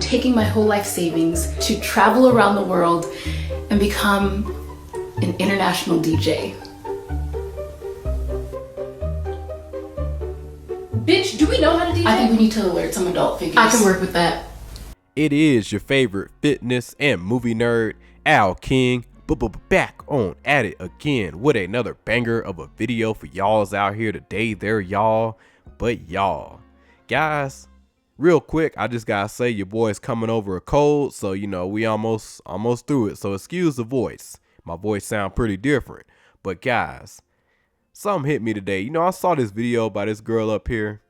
taking my whole life savings to travel around the world and become an international DJ. Bitch, do we know how to DJ? I think we need to alert some adult figures. I can work with that. It is your favorite fitness and movie nerd, Al King, back on at it again with another banger of a video for y'all's out here today. They're y'all, but y'all. Guys, real quick, I just gotta say your boy's coming over a cold, so you know we almost through it. So excuse the voice. My voice sound pretty different. But guys, something hit me today. You know, I saw this video by this girl up here.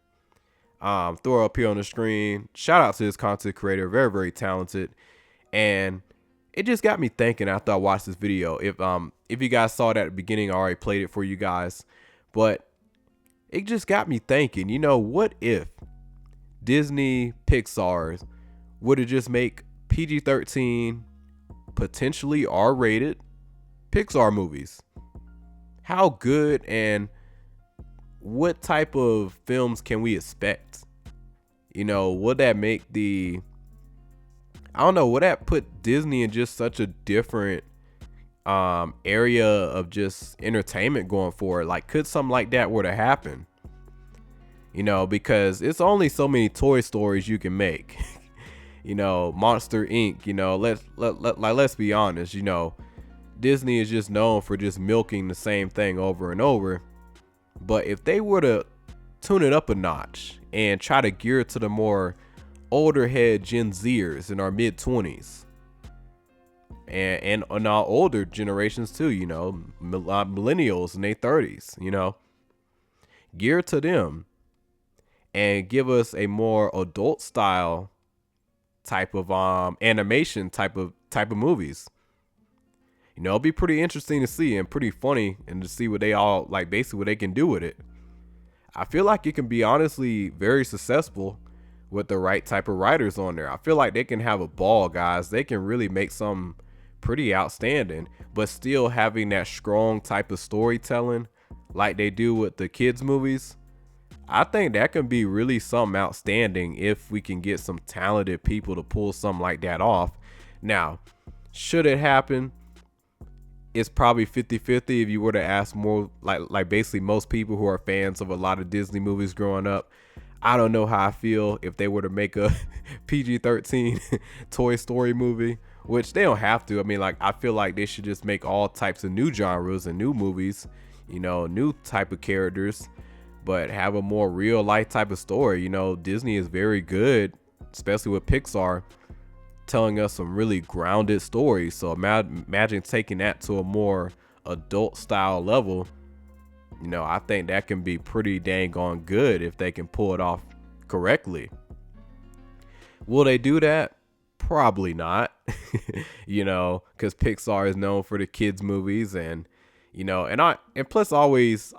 Throw her up here on the screen. Shout out to this content creator, very, very talented. And it just got me thinking after I watched this video. If you guys saw it at the beginning, I already played it for you guys. But it just got me thinking, you know, what if Disney, Pixar would have just make PG-13, potentially R-rated Pixar movies? How good and what type of films can we expect? You know, would that make would that put Disney in just such a different area of just entertainment going forward? Like, could something like that were to happen? You know, because it's only so many Toy Stories you can make. You know, Monster Inc. You know, let's be honest. You know, Disney is just known for just milking the same thing over and over. But if they were to tune it up a notch and try to gear it to the more older head Gen Zers in our mid-20s and on our older generations too, you know, millennials in their 30s, you know, gear to them and give us a more adult style type of animation type of movies. You know, it'll be pretty interesting to see and pretty funny and to see what they all like, basically what they can do with it. I feel like it can be honestly very successful with the right type of writers on there. I feel like they can have a ball, guys. They can really make something pretty outstanding, but still having that strong type of storytelling like they do with the kids movies. I think that can be really something outstanding if we can get some talented people to pull something like that off. Now, should it happen? It's probably 50-50 if you were to ask more like basically most people who are fans of a lot of Disney movies growing up. I don't know how I feel if they were to make a PG-13 Toy Story movie, which they don't have to. I mean, like, I feel like they should just make all types of new genres and new movies, you know, new type of characters, but have a more real life type of story. You know, Disney is very good, especially with Pixar, telling us some really grounded stories. So imagine taking that to a more adult style level. You know, I think that can be pretty dang on good if they can pull it off correctly. Will they do that? Probably not. You know, because Pixar is known for the kids movies, and you know, and plus always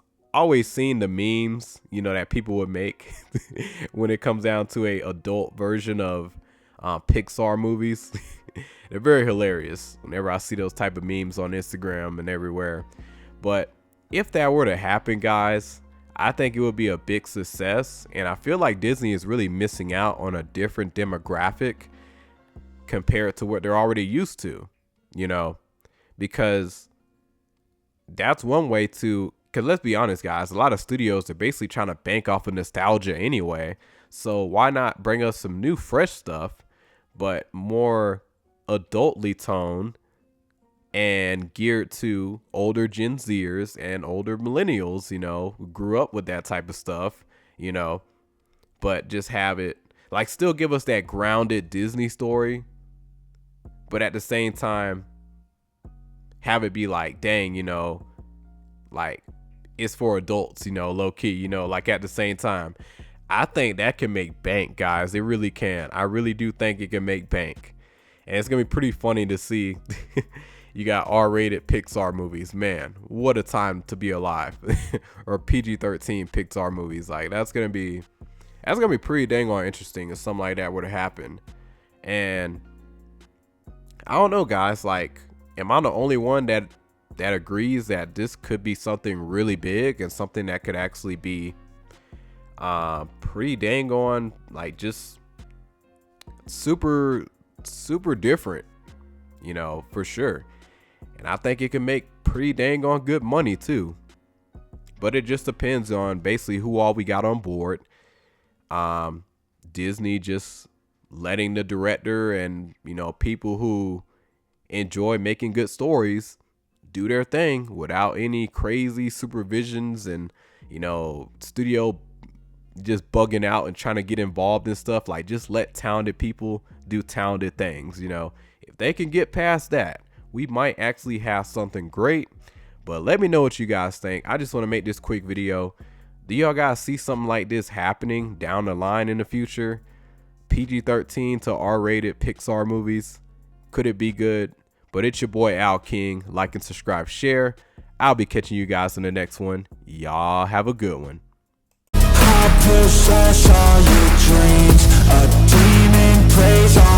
seen the memes, you know, that people would make when it comes down to a adult version of Pixar movies. They're very hilarious whenever I see those type of memes on Instagram and everywhere. But if that were to happen, guys, I think it would be a big success. And I feel like Disney is really missing out on a different demographic compared to what they're already used to, you know, because that's one way to, because let's be honest, guys, a lot of studios are basically trying to bank off of nostalgia anyway. So why not bring us some new, fresh stuff, but more adultly toned and geared to older Gen Zers and older millennials, you know, who grew up with that type of stuff, you know, but just have it like still give us that grounded Disney story, but at the same time have it be like, dang, you know, like it's for adults, you know, low key, you know, like at the same time. I think that can make bank, guys. It really can. I really do think it can make bank. And it's going to be pretty funny to see you got R-rated Pixar movies. Man, what a time to be alive. Or PG-13 Pixar movies. Like, that's going to be pretty dang on interesting if something like that were to happen. And I don't know, guys. Like, am I the only one that agrees that this could be something really big and something that could actually be pretty dang on, like, just super different, you know, for sure. And I think it can make pretty dang on good money too. But it just depends on basically who all we got on board. Disney just letting the director and, you know, people who enjoy making good stories do their thing without any crazy supervisions and, you know, studio just bugging out and trying to get involved in stuff. Like, just let talented people do talented things. You know, if they can get past that, we might actually have something great. But let me know what you guys think. I just want to make this quick video. Do y'all guys see something like this happening down the line in the future? PG-13 to R-rated Pixar movies. Could it be good? But it's your boy Al King. Like and subscribe, share. I'll be catching you guys in the next one. Y'all have a good one. I possess all your dreams. A demon preys on